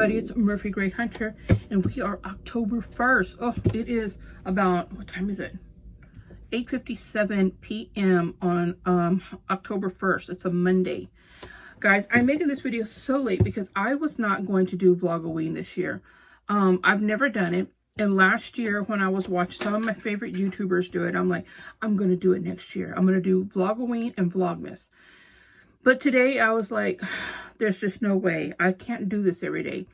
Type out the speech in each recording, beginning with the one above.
everybody, it's Murphy Gray Hunter, and we are October 1st. Oh, it is about, what time is it? 8:57 p.m. on October 1st. It's a Monday. Guys, I'm making this video so late because I was not going to do VLOGOWEEN this year. I've never done it. And last year when I was watching some of my favorite YouTubers do it, I'm like, I'm going to do it next year. I'm going to do VLOGOWEEN and Vlogmas. But today I was like, there's just no way. I can't do this every day.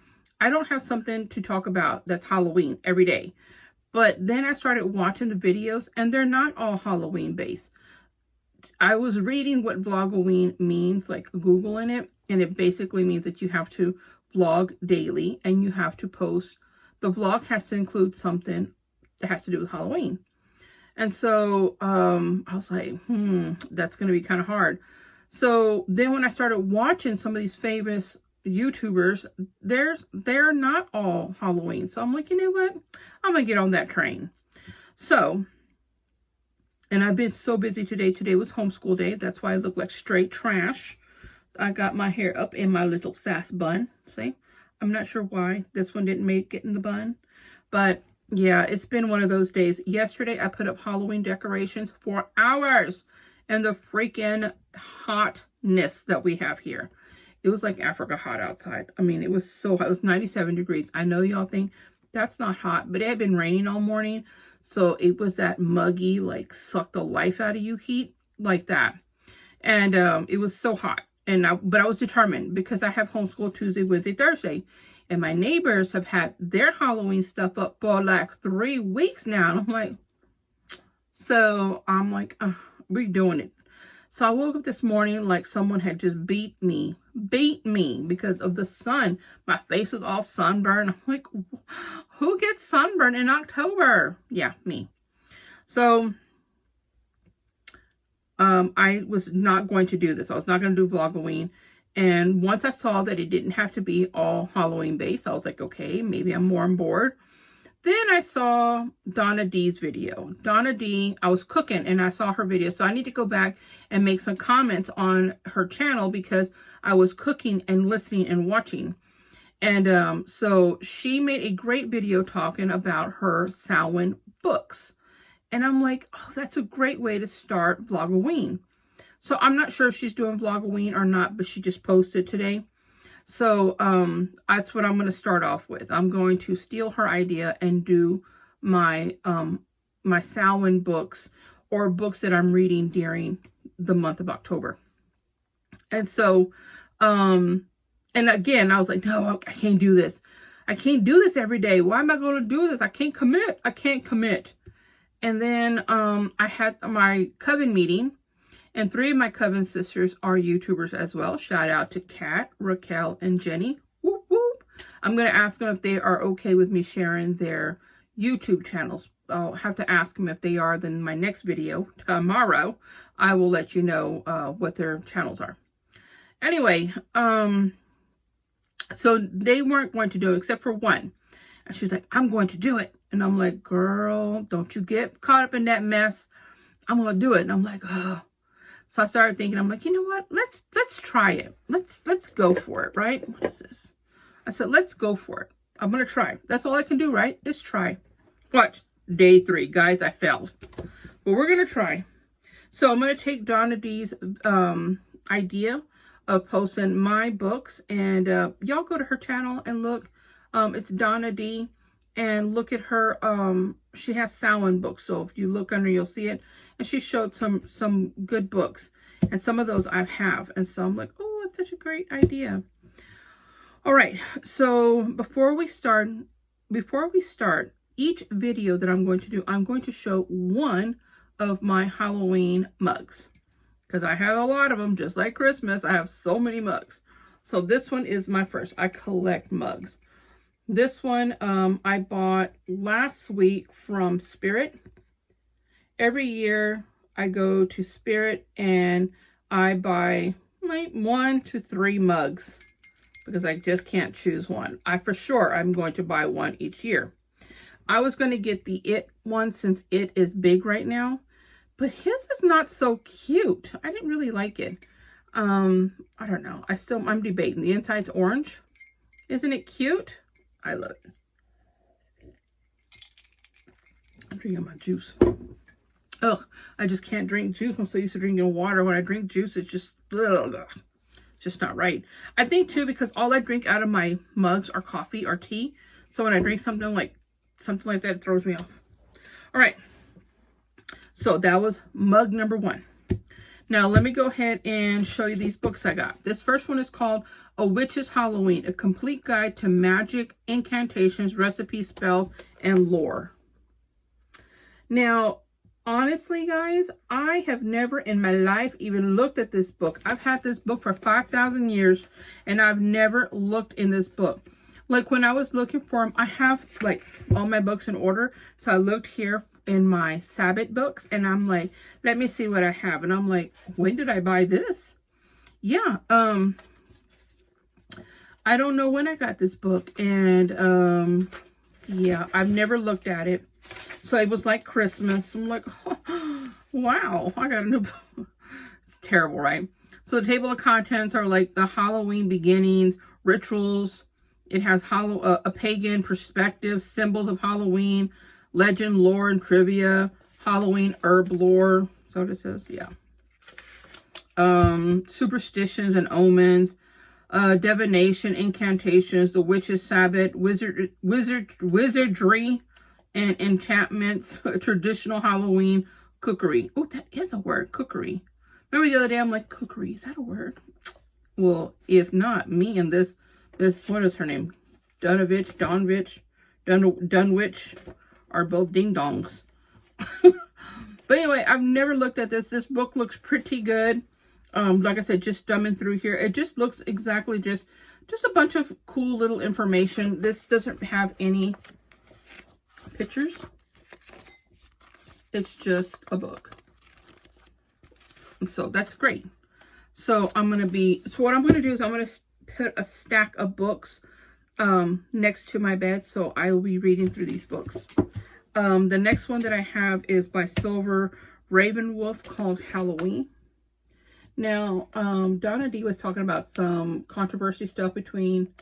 I don't have something to talk about that's Halloween every day. But then I started watching the videos and they're not all Halloween based. I was reading what VLOGOWEEN means, like Googling it. And it basically means that you have to vlog daily and you have to post. The vlog has to include something that has to do with Halloween. And so I was like, that's going to be kind of hard. So then when I started watching some of these famous YouTubers, they're not all Halloween. So I'm like, you know what? I'm going to get on that train. So, and I've been so busy today. Today was homeschool day. That's why I look like straight trash. I got my hair up in my little sass bun. See? I'm not sure why this one didn't make it in the bun. But yeah, it's been one of those days. Yesterday, I put up Halloween decorations for hours. And the freaking hotness that we have here. It was like Africa hot outside. I mean, it was so hot. It was 97 degrees. I know y'all think that's not hot, but it had been raining all morning. So it was that muggy, like suck the life out of you heat, like that. And it was so hot. But I was determined because I have homeschool Tuesday, Wednesday, Thursday. And my neighbors have had their Halloween stuff up for like 3 weeks now. And I'm like, we're doing it. So I woke up this morning like someone had just beat me because of the sun. My face was all sunburned. I'm like, who gets sunburned in October? Yeah, me. So I was not going to do this. I was not going to do VLOGOWEEN. And once I saw that it didn't have to be all Halloween based, I was like, okay, maybe I'm more on board. Then I saw Donna D's video. Donna D, I was cooking and I saw her video. So I need to go back and make some comments on her channel because I was cooking and listening and watching. And so she made a great video talking about her Samhain books. And I'm like, oh, that's a great way to start VLOGOWEEN. So I'm not sure if she's doing VLOGOWEEN or not, but she just posted today. So that's what I'm going to start off with. I'm going to steal her idea and do my my Samhain books or books that I'm reading during the month of October. And so, and again, I was like, no, I can't do this. I can't do this every day. Why am I going to do this? I can't commit. I can't commit. And then I had my coven meeting. And 3 of my coven sisters are YouTubers as well. Shout out to Kat, Raquel, and Jenny. Whoop, whoop. I'm going to ask them if they are okay with me sharing their YouTube channels. I'll have to ask them if they are. Then my next video, tomorrow, I will let you know what their channels are. Anyway, so they weren't going to do it except for one. And she was like, I'm going to do it. And I'm like, girl, don't you get caught up in that mess. I'm going to do it. And I'm like, oh. So I started thinking, I'm like, you know what? Let's try it. Let's go for it, right? What is this? I said, let's go for it. I'm going to try. That's all I can do, right? Is try. What? Day 3. Guys, I failed. But we're going to try. So I'm going to take Donna D's idea of posting my books. And y'all go to her channel and look. It's Donna D. And look at her. She has Samhain books. So if you look under, you'll see it. And she showed some good books. And some of those I have. And so I'm like, oh, that's such a great idea. All right. So before we start, each video that I'm going to do, I'm going to show one of my Halloween mugs. Because I have a lot of them, just like Christmas. I have so many mugs. So this one is my first. I collect mugs. This one I bought last week from Spirit. Every year I go to Spirit and I buy like 1 to 3 mugs because I just can't choose one. I'm going to buy one each year. I was going to get the It one since It is big right now, but his is not so cute. I didn't really like it. I don't know. I'm debating. The inside's orange. Isn't it cute? I love it. I'm drinking my juice. Ugh, I just can't drink juice. I'm so used to drinking water. When I drink juice, it's just, ugh, just not right. I think too, because all I drink out of my mugs are coffee or tea. So when I drink something like that, it throws me off. All right. So that was mug number 1. Now let me go ahead and show you these books I got. This first one is called A Witch's Halloween, a complete guide to magic, incantations, recipes, spells, and lore. Now, honestly, guys, I have never in my life even looked at this book. I've had this book for 5,000 years, and I've never looked in this book. Like, when I was looking for them, I have, like, all my books in order. So I looked here in my Sabbath books, and I'm like, let me see what I have. And I'm like, when did I buy this? Yeah, I don't know when I got this book. And, yeah, I've never looked at it. So it was like Christmas. I'm like, oh, wow, I got a new book. It's terrible, right? So the table of contents are like the Halloween beginnings, rituals. It has a pagan perspective, symbols of Halloween, legend, lore, and trivia, Halloween herb lore. That's what it says, yeah. Superstitions and omens, divination, incantations, the witch's Sabbath, wizardry, and enchantments, traditional Halloween cookery. Oh, that is a word, cookery. Remember the other day, I'm like, cookery, is that a word? Well, if not, me and this, what is her name? Dunwich are both ding-dongs. But anyway, I've never looked at this. This book looks pretty good. Like I said, just thumbing through here. It just looks exactly just a bunch of cool little information. This doesn't have any pictures. It's just a book. So that's great. So what I'm going to do is I'm going to put a stack of books next to my bed. So I will be reading through these books. The next one that I have is by Silver Ravenwolf, called Halloween. Now, Donna D was talking about some controversy stuff between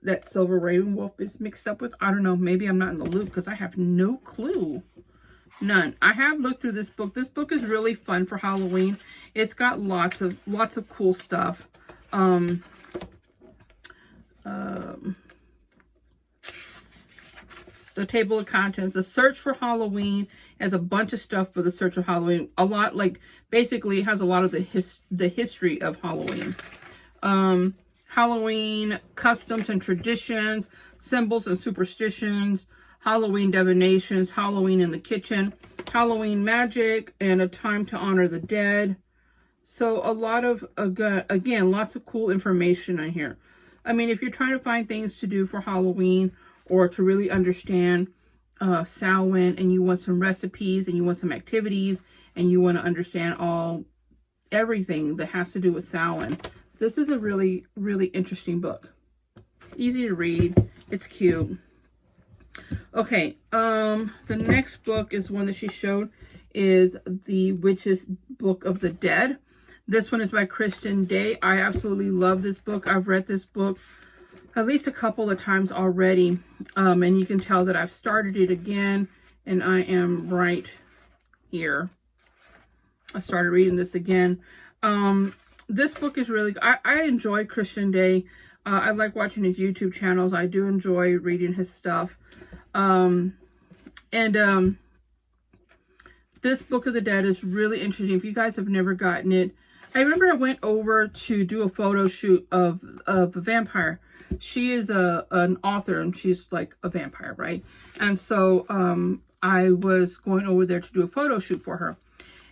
that Silver Ravenwolf is mixed up with. I don't know. Maybe I'm not in the loop because I have no clue. None. I have looked through this book. This book is really fun for Halloween. It's got lots of cool stuff. The table of contents, the search for Halloween, has a bunch of stuff for the search of Halloween. A lot, like, basically it has a lot of the history of Halloween. Halloween customs and traditions, symbols and superstitions, Halloween divinations, Halloween in the kitchen, Halloween magic, and a time to honor the dead. So a lot of, again, lots of cool information on here. I mean, if you're trying to find things to do for Halloween, or to really understand Samhain, and you want some recipes, and you want some activities, and you want to understand everything that has to do with Samhain, this is a really, really interesting book. Easy to read. It's cute. Okay, the next book is one that she showed, is The Witch's Book of the Dead. This one is by Kristen Day. I absolutely love this book. I've read this book at least a couple of times already, and you can tell that I've started it again, and I am right here. I started reading this again. This book is really good. I enjoy Christian Day. I like watching his YouTube channels. I do enjoy reading his stuff. This Book of the Dead is really interesting. If you guys have never gotten it, I remember I went over to do a photo shoot of a vampire. She is an author, and she's like a vampire, right? And so I was going over there to do a photo shoot for her.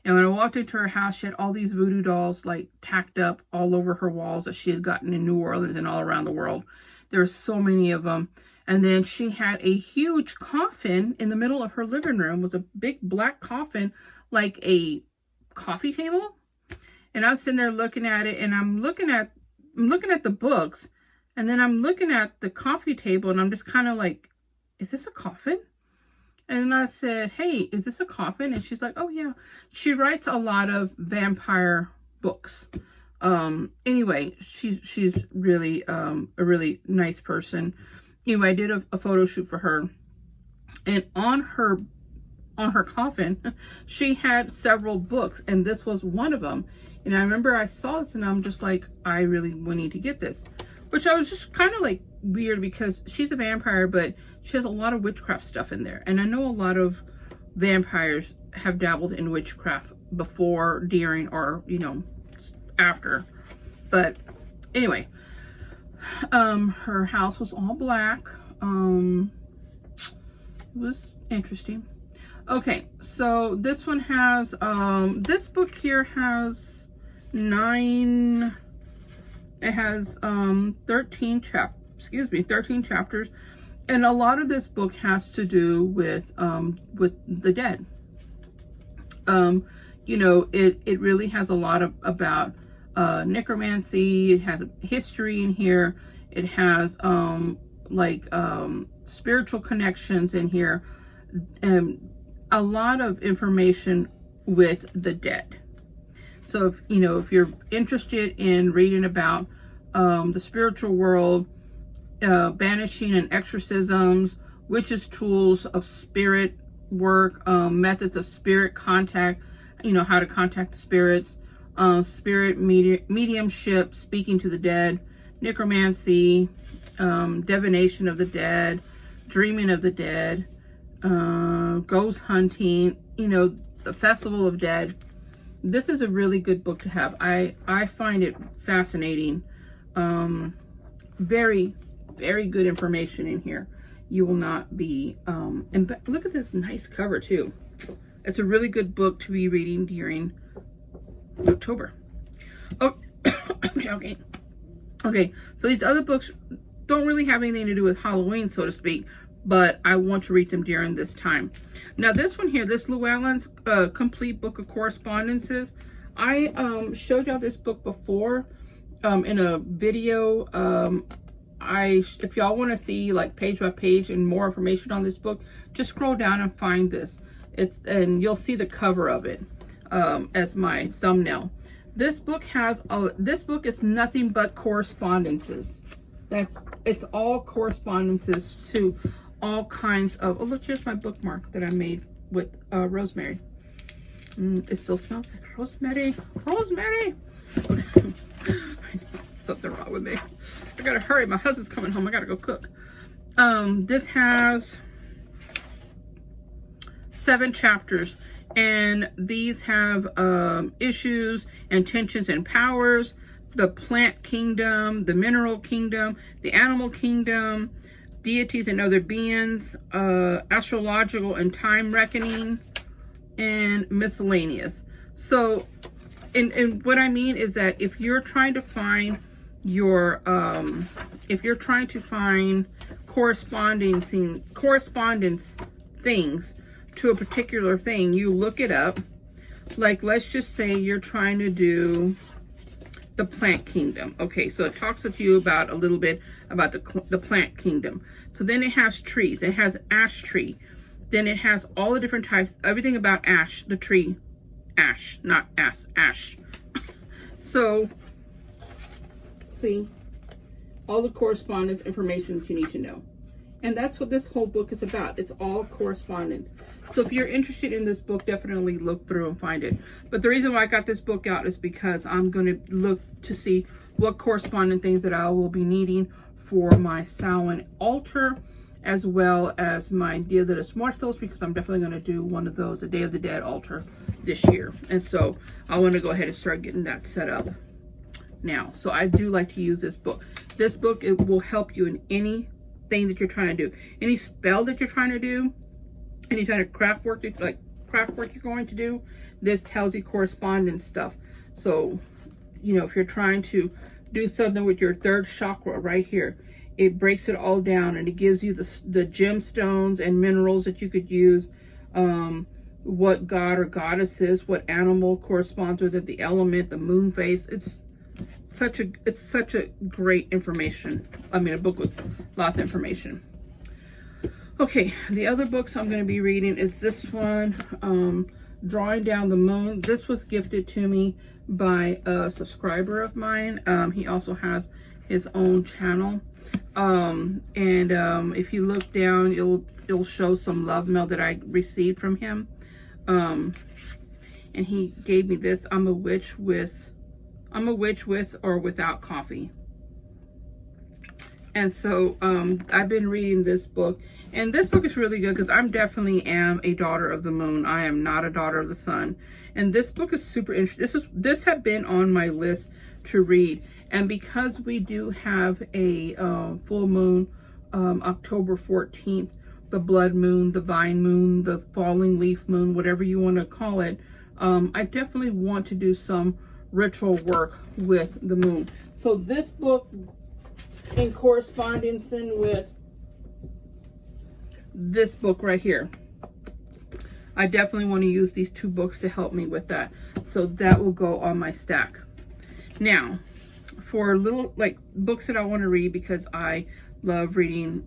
And when I walked into her house, she had all these voodoo dolls like tacked up all over her walls that she had gotten in New Orleans and all around the world. There were so many of them. And then she had a huge coffin in the middle of her living room. It was a big black coffin, like a coffee table. And I was sitting there looking at it, and I'm looking at the books, and then I'm looking at the coffee table, and I'm just kind of like, is this a coffin? And I said, hey, is this a coffin? And she's like, oh yeah. She writes a lot of vampire books. Anyway, she's really a really nice person. Anyway, I did a photo shoot for her, and on her coffin she had several books, and this was one of them. And I remember I saw this and I'm just like, I really need to get this, which I was just kind of like weird, because she's a vampire, but she has a lot of witchcraft stuff in there, and I know a lot of vampires have dabbled in witchcraft before, during, or after. But anyway, her house was all black. It was interesting. Okay, so this one has this book here has 13 chapters, and a lot of this book has to do with the dead. It really has a lot about necromancy. It has a history in here. It has spiritual connections in here, and a lot of information with the dead. So if you're interested in reading about the spiritual world, banishing and exorcisms, witches' tools of spirit work, methods of spirit contact, how to contact the spirits, spirit mediumship, speaking to the dead, necromancy, divination of the dead, dreaming of the dead, ghost hunting, the festival of dead. This is a really good book to have. I find it fascinating. Very, very good information in here. You will not be, and look at this nice cover too. It's a really good book to be reading during October. Oh, I'm joking. Okay, so these other books don't really have anything to do with Halloween, so to speak, but I want to read them during this time. Now this one here, this Llewellyn's complete book of correspondences. I showed y'all this book before in a video. If y'all want to see like page by page and more information on this book, just scroll down and find this. And you'll see the cover of it as my thumbnail. This book is nothing but correspondences. It's all correspondences to all kinds of, oh look, here's my bookmark that I made with rosemary. It still smells like rosemary. Something wrong with me. I gotta hurry, my husband's coming home, I gotta go cook. This has 7 chapters, and these have issues and tensions and powers, the plant kingdom, the mineral kingdom, the animal kingdom, deities and other beings, astrological and time reckoning, and miscellaneous. So, and what I mean is that if you're trying to find your, correspondence things to a particular thing, you look it up. Like, let's just say you're trying to do the plant kingdom. Okay, so it talks to you about a little bit about the plant kingdom. So then it has trees. It has ash tree. Then it has all the different types, everything about ash, the tree. Ash, not ash. So, see, all the correspondence information that you need to know. And that's what this whole book is about. It's all correspondence. So if you're interested in this book, definitely look through and find it. But the reason why I got this book out is because I'm going to look to see what correspondent things that I will be needing for my Samhain altar, as well as my Dia de los Muertos, because I'm definitely going to do one of those, a Day of the Dead altar this year. And so I want to go ahead and start getting that set up now. So I do like to use this book. This book, it will help you in any thing that you're trying to do, any spell that you're trying to do, any kind of craft work you're going to do. This tells you correspondence stuff. So if you're trying to do something with your third chakra right here, it breaks it all down, and it gives you the gemstones and minerals that you could use, what god or goddess is, what animal corresponds with it, the element, the moon phase. It's such a great information. I mean, a book with lots of information. Okay, the other books I'm going to be reading is this one, Drawing Down the Moon. This was gifted to me by a subscriber of mine. He also has his own channel. If you look down, it'll show some love mail that I received from him. And he gave me this. I'm a witch with or without coffee. And so I've been reading this book, and this book is really good because I'm definitely am a daughter of the moon. I am not a daughter of the sun. And this book is super interesting. This had been on my list to read, and because we do have a full moon, October 14th, the blood moon, the vine moon, the falling leaf moon, whatever you want to call it, I definitely want to do some ritual work with the moon. So this book, in correspondence with this book right here, I definitely want to use these two books to help me with that. So that will go on my stack. Now, for little like books that I want to read, because I love reading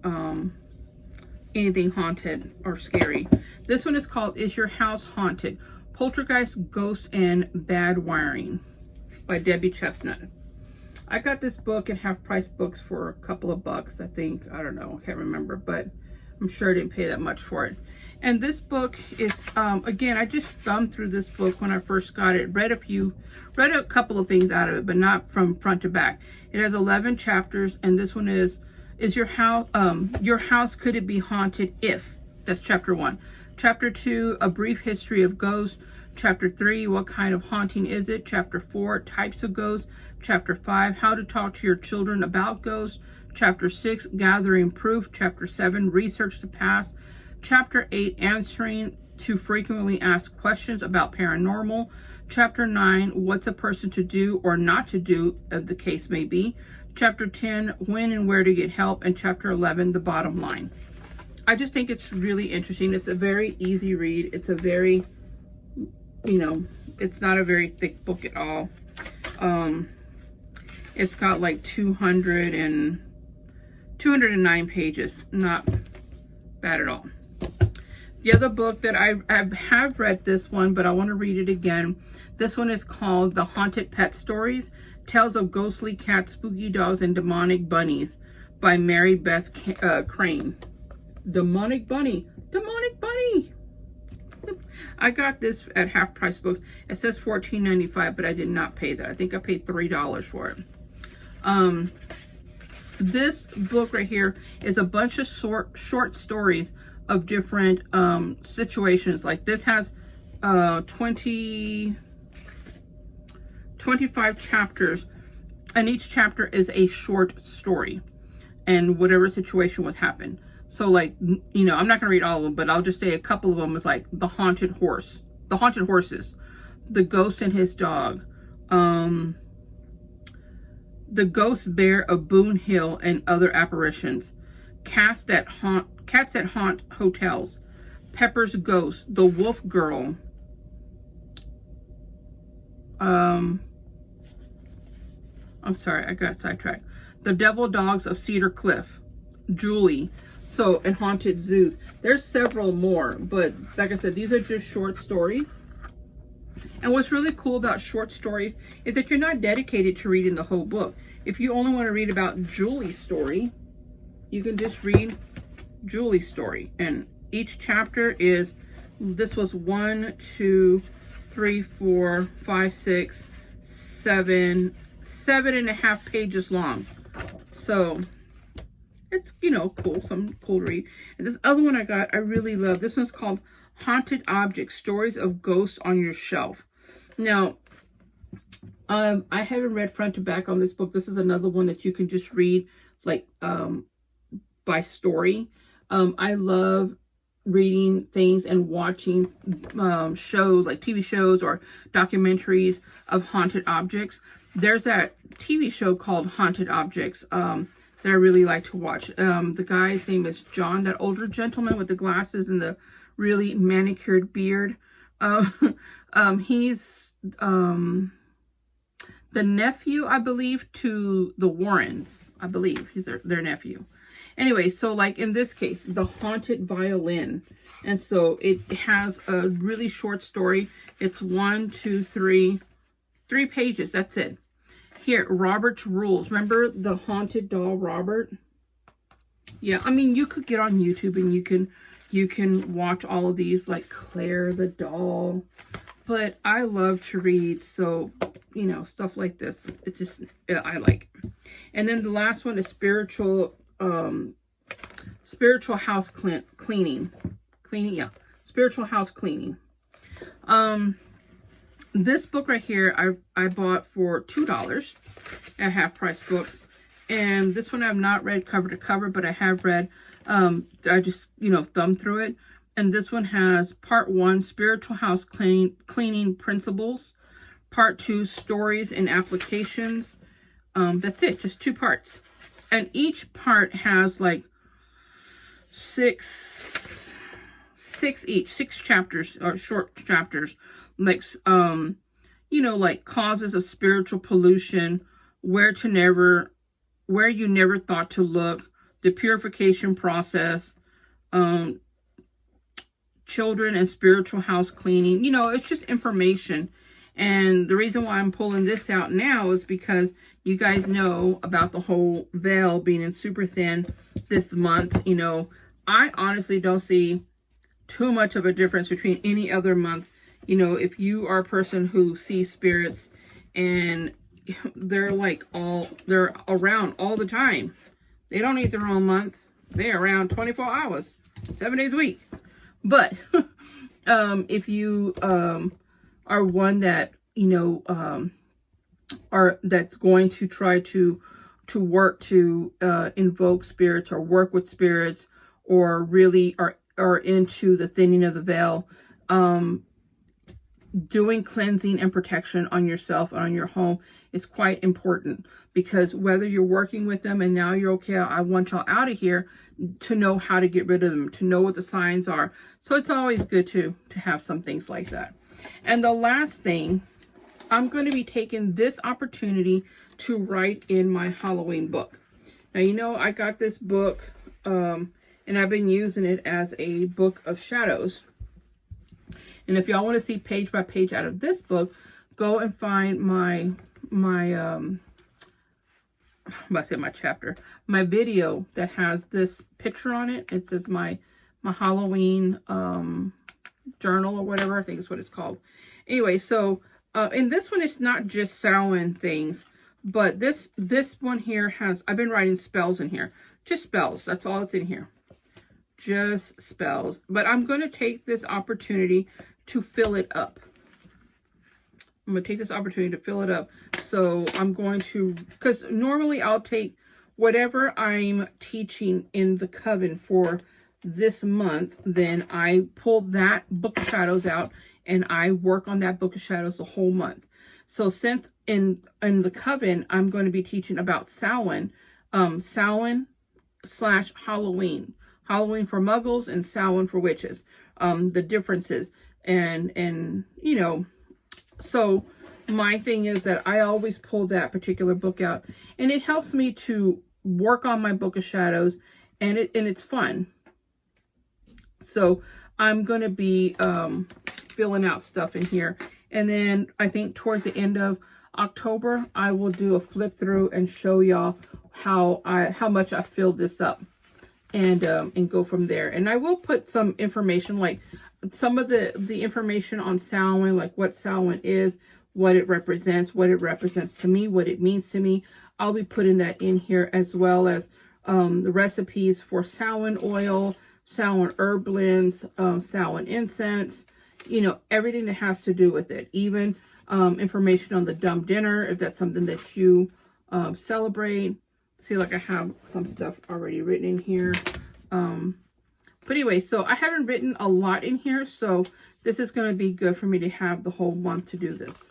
anything haunted or scary. This one is called Is Your House Haunted? Poltergeist, Ghost, and Bad Wiring by Debbie Chestnut. I got this book at Half Price Books for a couple of bucks, I think. I don't know, I can't remember, but I'm sure I didn't pay that much for it. And this book is, again, I just thumbed through this book when I first got it. Read a couple of things out of it, but not from front to back. It has 11 chapters, and this one is your house, could it be haunted if? That's chapter 1. Chapter 2, A Brief History of Ghosts. Chapter 3, What Kind of Haunting Is It? Chapter 4, Types of Ghosts. Chapter 5, How to Talk to Your Children About Ghosts. Chapter 6, Gathering Proof. Chapter 7, Research the Past. Chapter 8, Answering to Frequently Asked Questions About Paranormal. Chapter 9, What's a Person to Do or Not to Do, as the case may be. Chapter 10, When and Where to Get Help. And Chapter 11, The Bottom Line. I just think it's really interesting. It's a very easy read. It's a very, it's not a very thick book at all. It's got like 209 pages. Not bad at all. The other book that I have read this one, but I want to read it again. This one is called The Haunted Pet Stories, Tales of Ghostly Cats, Spooky Dogs, and Demonic Bunnies by Mary Beth Crane. Demonic Bunny. I got this at Half Price Books. It says $14.95, but I did not pay that. I think I paid $3 for it. This book right here is a bunch of short stories of different situations. Like this has 25 chapters, and each chapter is a short story and whatever situation was happened. So like, I'm not gonna read all of them, but I'll just say a couple of them is like the haunted horses, the ghost and his dog, the ghost bear of Boone Hill and other apparitions, cats that haunt hotels, Pepper's ghost, the wolf girl, I'm sorry, I got sidetracked, the devil dogs of Cedar Cliff, Julie. So, and haunted zoos. There's several more, but like I said, these are just short stories. And what's really cool about short stories is that you're not dedicated to reading the whole book. If you only want to read about Julie's story, you can just read Julie's story. And each chapter is, this was 1, 2, 3, 4, 5, 6, 7 and a half pages long. So it's, cool, something cool to read. And this other one I got, I really love. This one's called Haunted Objects, Stories of Ghosts on Your Shelf. Now, I haven't read front to back on this book. This is another one that you can just read, like, by story. I love reading things and watching shows, like TV shows or documentaries of haunted objects. There's that TV show called Haunted Objects, that I really like to watch. The guy's name is John, that older gentleman with the glasses and the really manicured beard. He's the nephew, I believe, to the Warrens. I believe he's their nephew. Anyway, so like in this case, The Haunted Violin. And so it has a really short story. It's 1, 2, 3 pages. That's it. Here, Robert's Rules. Remember the haunted doll, Robert? Yeah, I mean, you could get on YouTube and you can watch all of these, like Claire the doll. But I love to read, so, you know, stuff like this. It's just, I like. And then the last one is Spiritual House Cleaning. Spiritual House Cleaning. This book right here, I bought for $2 at Half Price Books. And this one I've not read cover to cover, but I have read, I just, you know, thumbed through it. And this one has part 1, Spiritual House Cleaning Principles. Part 2, Stories and Applications. That's it, just 2 parts. And each part has like 6 chapters, or short chapters. Like, you know, like causes of spiritual pollution, where you never thought to look, the purification process, children and spiritual house cleaning. You know, it's just information. And the reason why I'm pulling this out now is because you guys know about the whole veil being in super thin this month. You know, I honestly don't see too much of a difference between any other month. You know, if you are a person who sees spirits and they're around all the time. They don't eat their own month. They're around 24 hours, 7 days a week. But if you are one that, you know, that's going to try to work to invoke spirits or work with spirits, or really are into the thinning of the veil, doing cleansing and protection on yourself and on your home is quite important, because whether you're working with them and now you're okay, I want y'all out of here, to know how to get rid of them, to know what the signs are. So it's always good to have some things like that. And the last thing, I'm going to be taking this opportunity to write in my Halloween book. Now, you know, I got this book and I've been using it as a book of shadows. And if y'all want to see page by page out of this book, go and find my video that has this picture on it. It says my Halloween journal or whatever, I think is what it's called. Anyway, so in this one, it's not just Samhain things, but this one here has, I've been writing spells in here. Just spells. That's all that's in here. Just spells. But I'm going to take this opportunity to fill it up. I'm going to take this opportunity to fill it up. So I'm going to, because normally I'll take whatever I'm teaching in the coven for this month, then I pull that Book of Shadows out and I work on that Book of Shadows the whole month. So since in the coven, I'm going to be teaching about Samhain, Samhain / Halloween. Halloween for muggles and Samhain for witches. The differences. And you know, so my thing is that I always pull that particular book out, and it helps me to work on my Book of Shadows, and it's fun. So I'm going to be filling out stuff in here, and then I think towards the end of October I will do a flip through and show y'all how much I filled this up, and go from there. And I will put some information, like some of the information on Samhain, like what Samhain is, what it represents to me, what it means to me. I'll be putting that in here, as well as the recipes for Samhain oil, Samhain herb blends, Samhain incense, you know, everything that has to do with it. Even information on the dumb dinner, if that's something that you celebrate. See, like I have some stuff already written in here. But anyway, so I haven't written a lot in here, so this is going to be good for me to have the whole month to do this.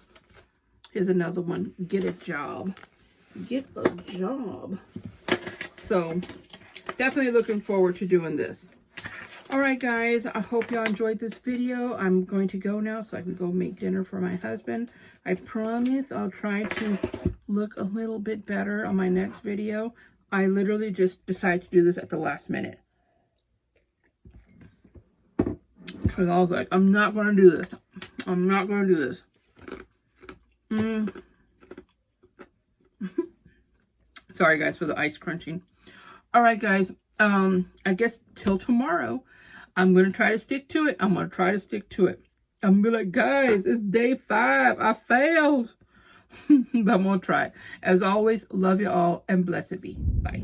Here's another one. Get a job. Get a job. So definitely looking forward to doing this. All right, guys, I hope y'all enjoyed this video. I'm going to go now so I can go make dinner for my husband. I promise I'll try to look a little bit better on my next video. I literally just decided to do this at the last minute. Because I was like, I'm not going to do this. I'm not going to do this. Sorry, guys, for the ice crunching. All right, guys. I guess till tomorrow, I'm going to try to stick to it. I'm going to try to stick to it. I'm going to be like, guys, it's day 5. I failed. But I'm going to try. As always, love you all and blessed be. Bye.